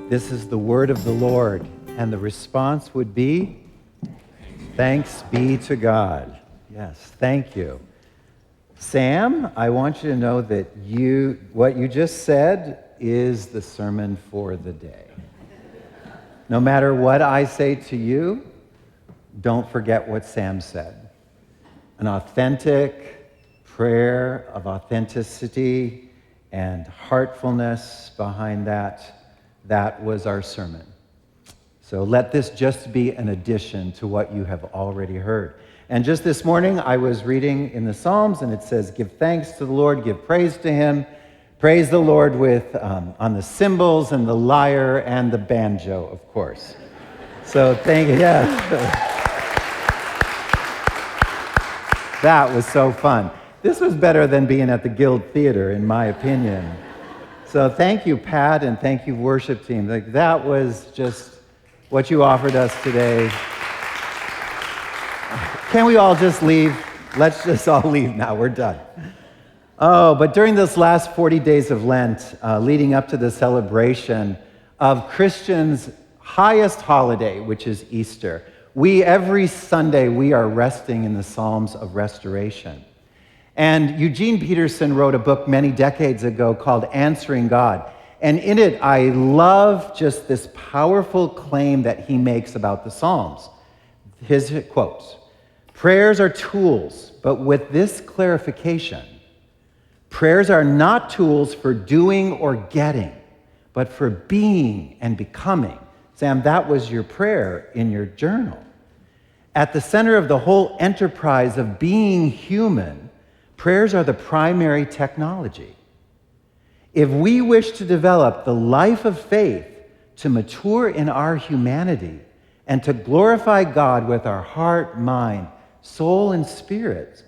This is the word of the Lord. And the response would be, thanks be to God. Yes, thank you. Sam, I want you to know that what you just said is the sermon for the day. No matter what I say to you, don't forget what Sam said. An authentic prayer of authenticity and heartfulness behind that was our sermon. So let this just be an addition to what you have already heard. And just this morning, I was reading in the Psalms, and it says, give thanks to the Lord, give praise to him. Praise the Lord with on the cymbals and the lyre and the banjo, of course. So thank you. Yeah. That was so fun. This was better than being at the Guild Theater, in my opinion. So thank you, Pat, and thank you, worship team. That was just what you offered us today. Can we all just leave? Let's just all leave now. We're done. Oh, but during this last 40 days of Lent, leading up to the celebration of Christians' highest holiday, which is Easter, every Sunday, we are resting in the Psalms of Restoration. And Eugene Peterson wrote a book many decades ago called Answering God. And in it, I love just this powerful claim that he makes about the Psalms. His quotes, prayers are tools, but with this clarification, prayers are not tools for doing or getting, but for being and becoming. Sam, that was your prayer in your journal. At the center of the whole enterprise of being human, prayers are the primary technology. If we wish to develop the life of faith to mature in our humanity and to glorify God with our heart, mind, soul, and spirit,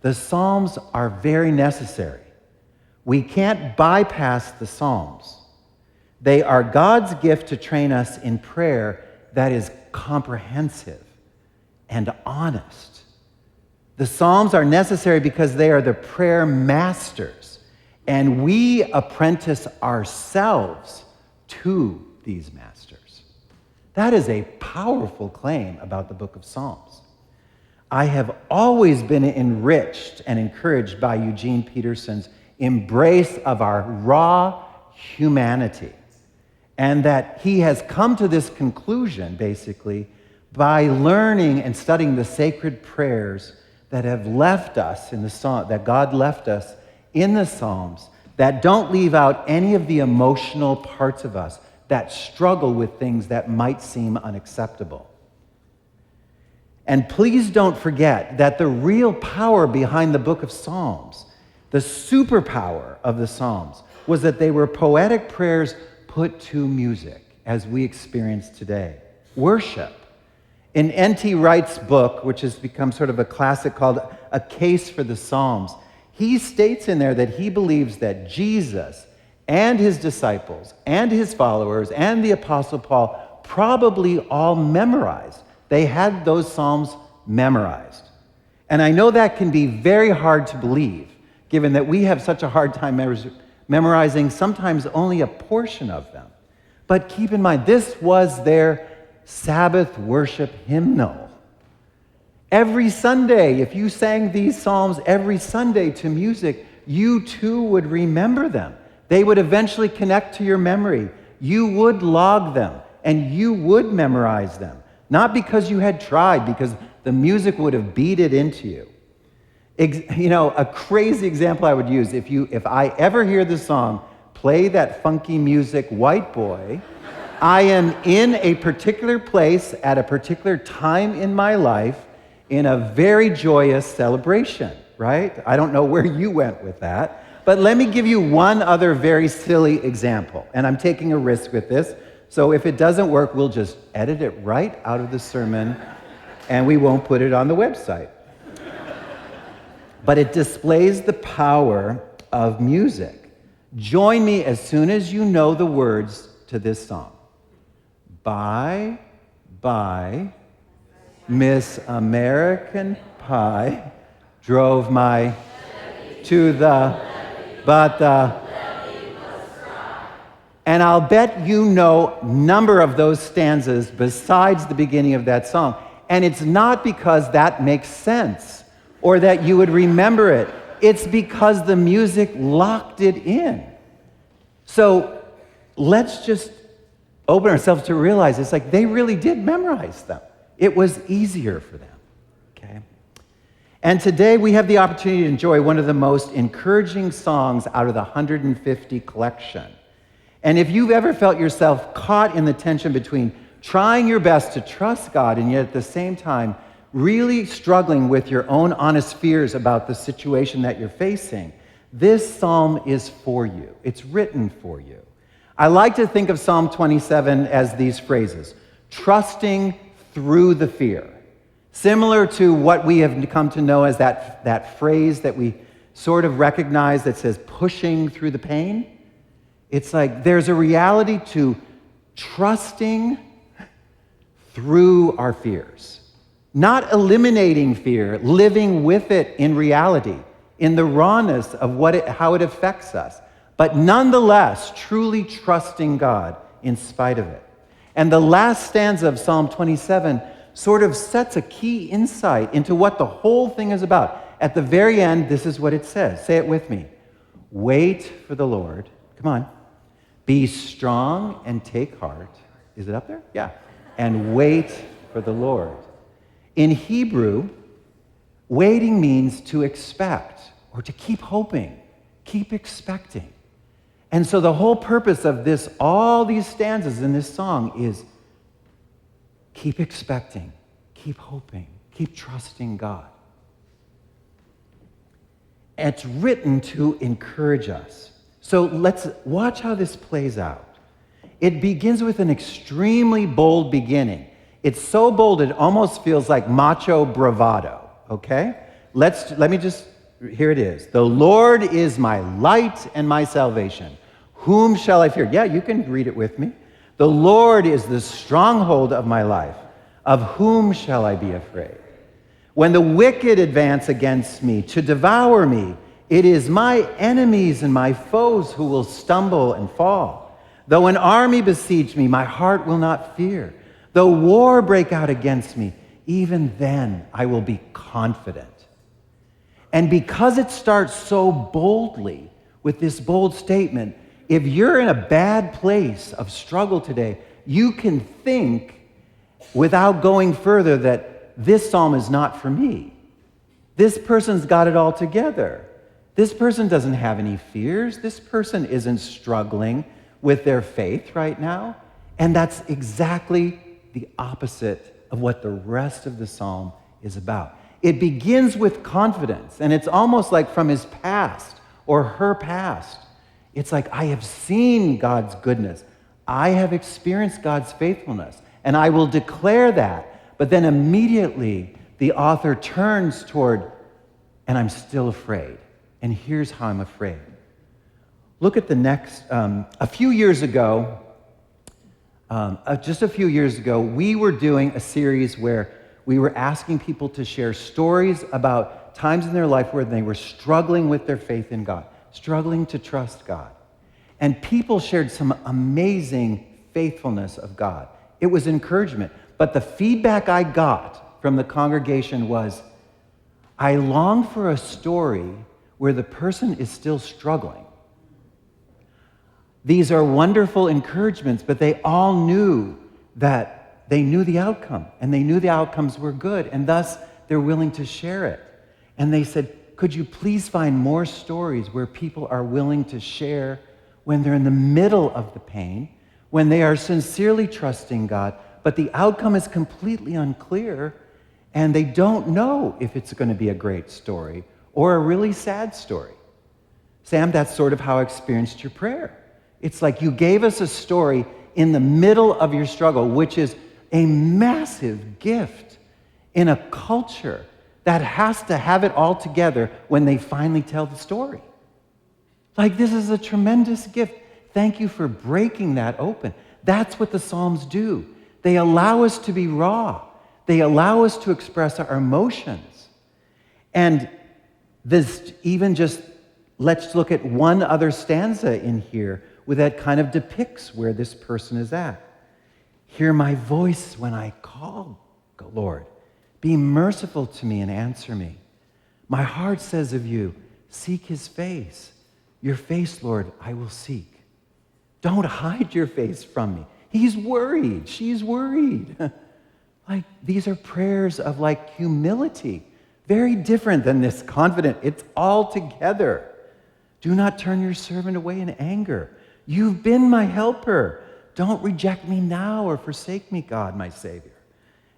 the Psalms are very necessary. We can't bypass the Psalms. They are God's gift to train us in prayer that is comprehensive and honest. The Psalms are necessary because they are the prayer masters, and we apprentice ourselves to these masters. That is a powerful claim about the book of Psalms. I have always been enriched and encouraged by Eugene Peterson's embrace of our raw humanity, and that he has come to this conclusion, basically, by learning and studying the sacred prayers that have left us in the Psalm, that God left us in the Psalms, that don't leave out any of the emotional parts of us that struggle with things that might seem unacceptable. And please don't forget that the real power behind the book of Psalms, the superpower of the Psalms, was that they were poetic prayers put to music, as we experience today. Worship. In N.T. Wright's book, which has become sort of a classic called A Case for the Psalms, he states in there that he believes that Jesus and his disciples and his followers and the Apostle Paul probably all memorized. They had those Psalms memorized. And I know that can be very hard to believe, given that we have such a hard time memorizing sometimes only a portion of them. But keep in mind, this was their Sabbath worship hymnal. Every Sunday, if you sang these Psalms every Sunday to music, you too would remember them. They would eventually connect to your memory. You would log them, and you would memorize them. Not because you had tried, because the music would have beat it into you. A crazy example I would use, if I ever hear the song, play that funky music, White Boy, I am in a particular place at a particular time in my life in a very joyous celebration, right? I don't know where you went with that, but let me give you one other very silly example, and I'm taking a risk with this, so if it doesn't work, we'll just edit it right out of the sermon, and we won't put it on the website. But it displays the power of music. Join me as soon as you know the words to this song. Bye, bye, Miss American Pie drove my to the, but the, And I'll bet you know a number of those stanzas besides the beginning of that song. And it's not because that makes sense or that you would remember it. It's because the music locked it in. So let's just open ourselves to realize it's like they really did memorize them. It was easier for them. Okay? And today we have the opportunity to enjoy one of the most encouraging songs out of the 150 collection. And if you've ever felt yourself caught in the tension between trying your best to trust God and yet at the same time really struggling with your own honest fears about the situation that you're facing, this psalm is for you. It's written for you. I like to think of Psalm 27 as these phrases: trusting through the fear. Similar to what we have come to know as that phrase that we sort of recognize that says pushing through the pain. It's like there's a reality to trusting through our fears. Not eliminating fear, living with it in reality, in the rawness of how it affects us, but nonetheless truly trusting God in spite of it. And the last stanza of Psalm 27 sort of sets a key insight into what the whole thing is about. At the very end, this is what it says. Say it with me. Wait for the Lord. Come on. Be strong and take heart. Is it up there? Yeah. And wait for the Lord. In Hebrew, waiting means to expect or to keep hoping, keep expecting. And so the whole purpose of all these stanzas in this song is keep expecting, keep hoping, keep trusting God. It's written to encourage us. So let's watch how this plays out. It begins with an extremely bold beginning. It's so bold it almost feels like macho bravado, okay? Here it is. The Lord is my light and my salvation. Whom shall I fear? Yeah, you can read it with me. The Lord is the stronghold of my life. Of whom shall I be afraid? When the wicked advance against me to devour me, it is my enemies and my foes who will stumble and fall. Though an army besiege me, my heart will not fear. Though war break out against me, even then I will be confident. And because it starts so boldly with this bold statement, if you're in a bad place of struggle today, you can think without going further that this psalm is not for me. This person's got it all together. This person doesn't have any fears. This person isn't struggling with their faith right now. And that's exactly the opposite of what the rest of the psalm is about. It begins with confidence, and it's almost like from his past or her past. It's like, I have seen God's goodness. I have experienced God's faithfulness, and I will declare that. But then immediately the author turns toward, and I'm still afraid. And here's how I'm afraid. Look at the next, a few years ago, we were doing a series where we were asking people to share stories about times in their life where they were struggling with their faith in God, struggling to trust God. And people shared some amazing faithfulness of God. It was encouragement. But the feedback I got from the congregation was, I long for a story where the person is still struggling. These are wonderful encouragements, but they all knew that they knew the outcome, and they knew the outcomes were good, and thus they're willing to share it. And they said, could you please find more stories where people are willing to share when they're in the middle of the pain, when they are sincerely trusting God, but the outcome is completely unclear, and they don't know if it's going to be a great story or a really sad story. Sam, that's sort of how I experienced your prayer. It's like you gave us a story in the middle of your struggle, which is a massive gift in a culture that has to have it all together when they finally tell the story. Like, this is a tremendous gift. Thank you for breaking that open. That's what the Psalms do. They allow us to be raw. They allow us to express our emotions. And this, even just Let's look at one other stanza in here where that kind of depicts where this person is at. Hear my voice when I call, Lord. Be merciful to me and answer me. My heart says of you, seek his face. Your face, Lord, I will seek. Don't hide your face from me. He's worried. She's worried. Like, these are prayers of like humility. Very different than this confident. It's all together. Do not turn your servant away in anger. You've been my helper. Don't reject me now or forsake me, God, my Savior.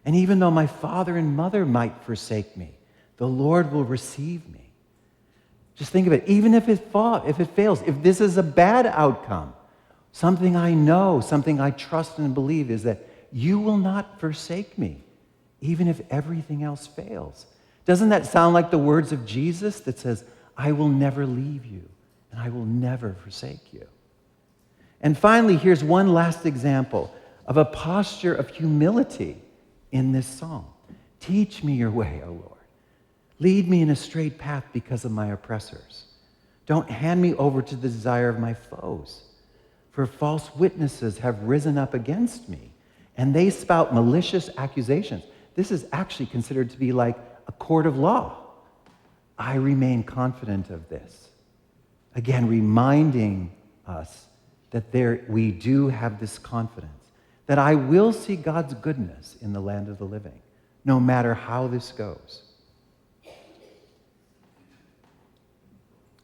And even though my father and mother might forsake me, the Lord will receive me. Just think of it. Even if it fails, if this is a bad outcome, something I know, something I trust and believe is that you will not forsake me, even if everything else fails. Doesn't that sound like the words of Jesus that says, I will never leave you and I will never forsake you? And finally, here's one last example of a posture of humility in this psalm. Teach me your way, O Lord. Lead me in a straight path because of my oppressors. Don't hand me over to the desire of my foes. For false witnesses have risen up against me, and they spout malicious accusations. This is actually considered to be like a court of law. I remain confident of this. Again, reminding us that we do have this confidence, that I will see God's goodness in the land of the living, no matter how this goes.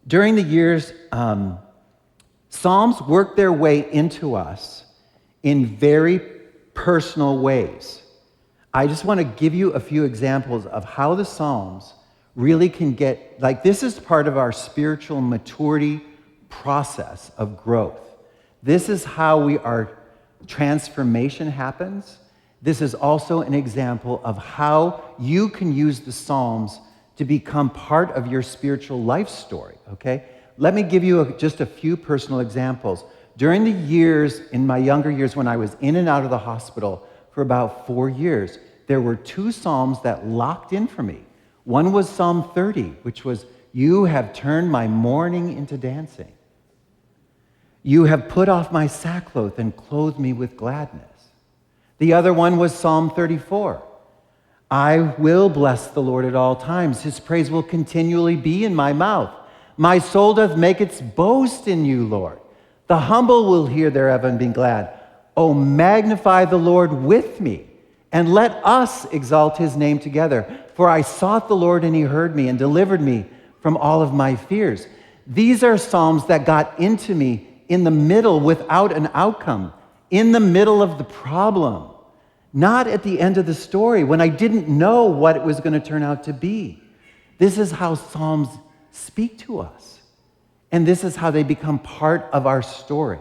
During the years, Psalms work their way into us in very personal ways. I just want to give you a few examples of how the Psalms really can get, like, this is part of our spiritual maturity process of growth. This is how our transformation happens. This is also an example of how you can use the Psalms to become part of your spiritual life story, okay? Let me give you just a few personal examples. During the years, in my younger years, when I was in and out of the hospital for about 4 years, there were 2 Psalms that locked in for me. One was Psalm 30, which was, you have turned my mourning into dancing. You have put off my sackcloth and clothed me with gladness. The other one was Psalm 34. I will bless the Lord at all times. His praise will continually be in my mouth. My soul doth make its boast in you, Lord. The humble will hear thereof and be glad. Oh, magnify the Lord with me, and let us exalt his name together. For I sought the Lord, and he heard me and delivered me from all of my fears. These are Psalms that got into me in the middle without an outcome, in the middle of the problem, not at the end of the story when I didn't know what it was going to turn out to be. This is how Psalms speak to us. And this is how they become part of our story.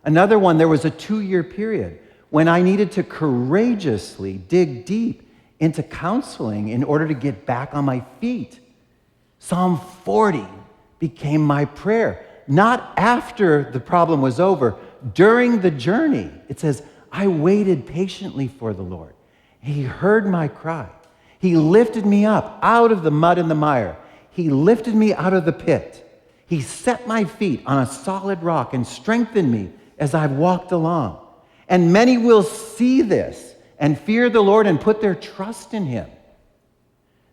Another one, there was a 2-year period when I needed to courageously dig deep into counseling in order to get back on my feet. Psalm 40 became my prayer. Not after the problem was over, during the journey. It says, I waited patiently for the Lord. He heard my cry. He lifted me up out of the mud and the mire. He lifted me out of the pit. He set my feet on a solid rock and strengthened me as I walked along. And many will see this and fear the Lord and put their trust in him.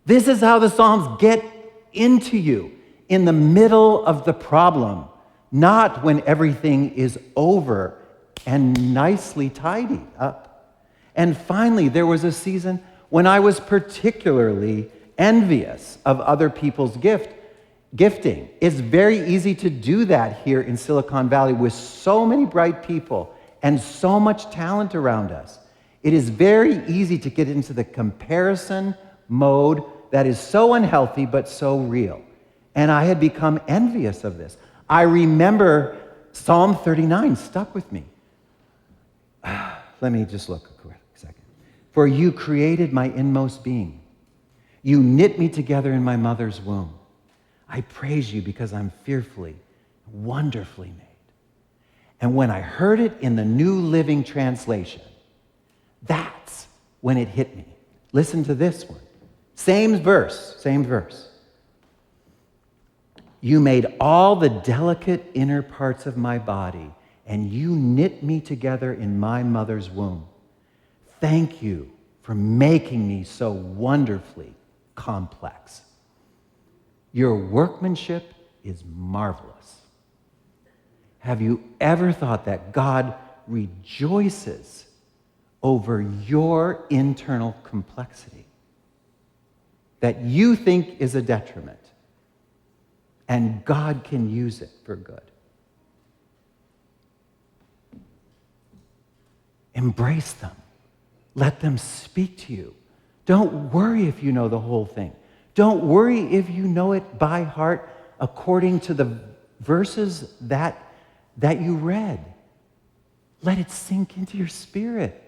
This is how the Psalms get into you, in the middle of the problem, not when everything is over and nicely tidied up. And finally, there was a season when I was particularly envious of other people's gifting. It's very easy to do that here in Silicon Valley with so many bright people and so much talent around us. It is very easy to get into the comparison mode that is so unhealthy but so real. And I had become envious of this. I remember Psalm 39 stuck with me. Let me just look a quick second. For you created my inmost being. You knit me together in my mother's womb. I praise you because I'm fearfully, wonderfully made. And when I heard it in the New Living Translation, that's when it hit me. Listen to this one. Same verse. You made all the delicate inner parts of my body, and you knit me together in my mother's womb. Thank you for making me so wonderfully complex. Your workmanship is marvelous. Have you ever thought that God rejoices over your internal complexity that you think is a detriment, and God can use it for good? Embrace them. Let them speak to you. Don't worry if you know the whole thing. Don't worry if you know it by heart according to the verses that you read. Let it sink into your spirit.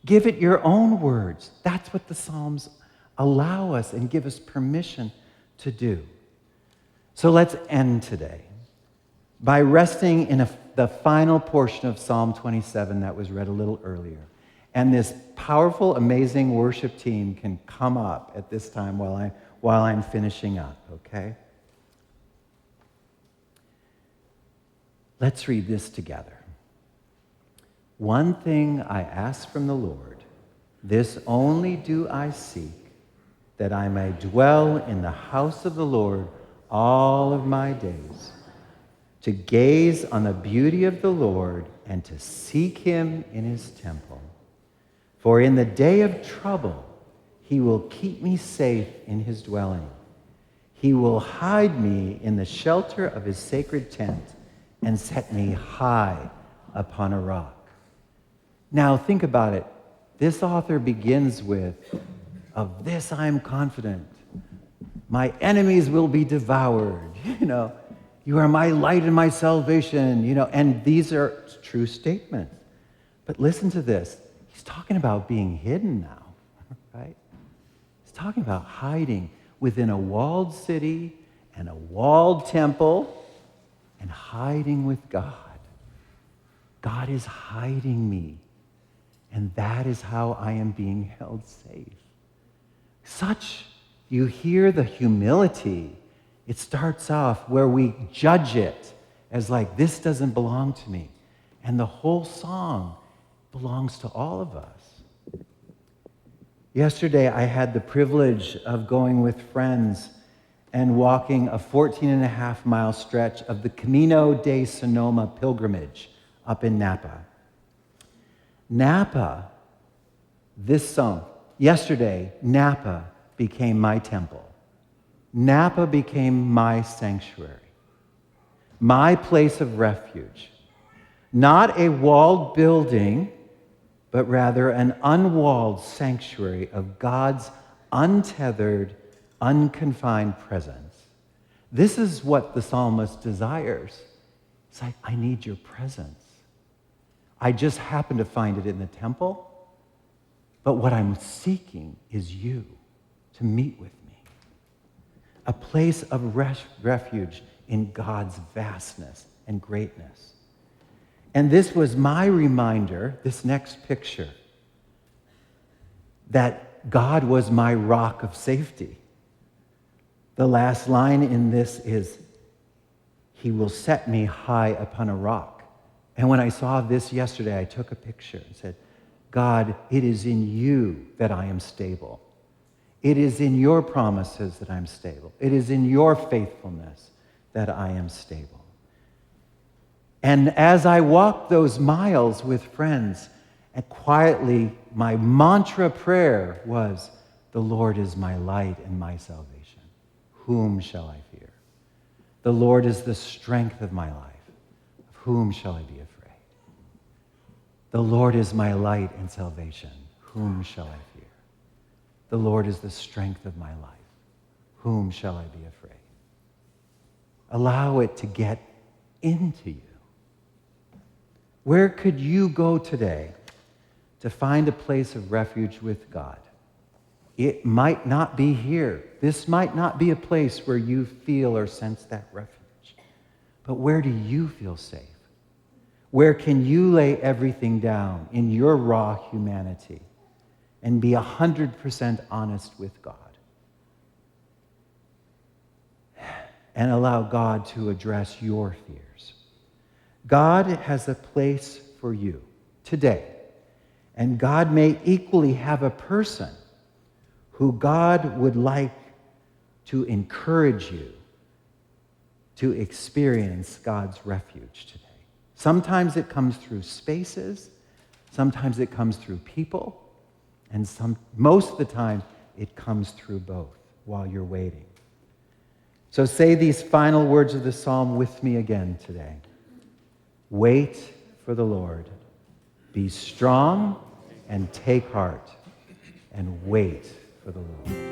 Give it your own words. That's what the Psalms allow us and give us permission to do. So let's end today by resting in the final portion of Psalm 27 that was read a little earlier. And this powerful, amazing worship team can come up at this time while I'm finishing up, okay? Let's read this together. One thing I ask from the Lord, this only do I seek, that I may dwell in the house of the Lord all of my days, to gaze on the beauty of the Lord and to seek him in his temple. For in the day of trouble, he will keep me safe in his dwelling. He will hide me in the shelter of his sacred tent and set me high upon a rock. Now think about it. This author begins with, of this I am confident. My enemies will be devoured. You are my light and my salvation. And these are true statements. But listen to this. He's talking about being hidden now, right? He's talking about hiding within a walled city and a walled temple and hiding with God. God is hiding me, and that is how I am being held safe. You hear the humility. It starts off where we judge it as like, this doesn't belong to me. And the whole song belongs to all of us. Yesterday, I had the privilege of going with friends and walking a 14.5-mile stretch of the Camino de Sonoma pilgrimage up in Napa. Yesterday, Napa became my temple. Napa became my sanctuary, my place of refuge. Not a walled building, but rather an unwalled sanctuary of God's untethered, unconfined presence. This is what the psalmist desires. It's like, I need your presence. I just happen to find it in the temple, but what I'm seeking is you to meet with me. A place of refuge in God's vastness and greatness. And this was my reminder, this next picture, that God was my rock of safety. The last line in this is, he will set me high upon a rock. And when I saw this yesterday, I took a picture and said, God, it is in you that I am stable. It is in your promises that I'm stable. It is in your faithfulness that I am stable. And as I walked those miles with friends, and quietly, my mantra prayer was, the Lord is my light and my salvation. Whom shall I fear? The Lord is the strength of my life. Of whom shall I be afraid? The Lord is my light and salvation. Whom shall I fear? The Lord is the strength of my life. Whom shall I be afraid? Allow it to get into you. Where could you go today to find a place of refuge with God? It might not be here. This might not be a place where you feel or sense that refuge. But where do you feel safe? Where can you lay everything down in your raw humanity and be 100% honest with God? and allow God to address your fears. God has a place for you today, and God may equally have a person who God would like to encourage you to experience God's refuge today. Sometimes it comes through spaces, sometimes it comes through people, and most of the time it comes through both while you're waiting. So say these final words of the psalm with me again today. Wait for the Lord. Be strong and take heart, and wait for the Lord.